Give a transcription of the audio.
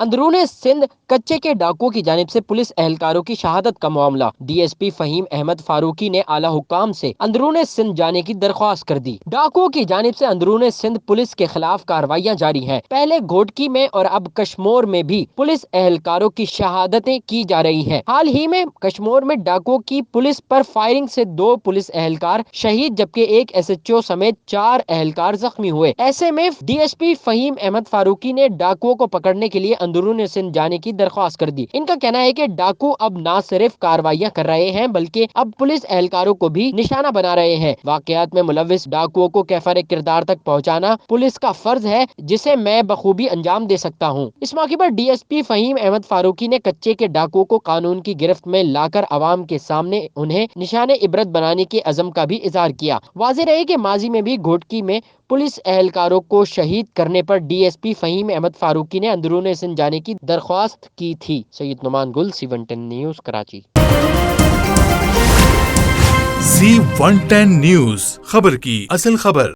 अंदरून सिंध कच्चे के डाकुओं की जानिब से पुलिस एहलकारों की शहादत का मामला। DSP फहीम अहमद फारूकी ने आला हुकाम से अंदरून सिंध जाने की दरख्वास्त कर दी। डाकुओं की जानिब से अंदरून सिंध पुलिस के खिलाफ कार्रवाइयां जारी हैं। पहले घोटकी में और अब कश्मोर में भी पुलिस एहलकारों की शहादतें की जा रही हैं। हाल ही में कश्मोर में डाकुओं की पुलिस पर फायरिंग से 2 पुलिस एहलकार शहीद जबकि एक SHO समेत 4 एहलकार जख्मी हुए। ऐसे में DSP फहीम अहमद फारूकी ने डाकुओं को पकड़ने के लिए अंदरून सिंध जाने की दरख्वास्त कर दी। इनका कहना है कि डाकू अब न सिर्फ कार्रवाइयां कर रहे हैं बल्कि अब पुलिस एहलकारों को भी निशाना बना रहे हैं। वाकयात में मुलविस डाकुओं को कैफर किरदार तक पहुंचाना पुलिस का फर्ज है जिसे मैं बखूबी अंजाम दे सकता हूं। इस मौके पर DSP फहीम अहमद फारूकी ने कच्चे के डाकुओं को कानून की गिरफ्त में लाकर अवाम के सामने उन्हें निशाने इबरत बनाने के अज़म का भी इजहार किया। वाज़ेह रहे कि माजी में भी घोटकी में पुलिस एहलकारों को शहीद करने पर DSP फहीम अहमद फारूकी ने अंदरून सिंध जाने की दरख्वास्त की थी। सैयद नुमान गुल, C110 news, Karachi. C110 news, खबर की असल खबर।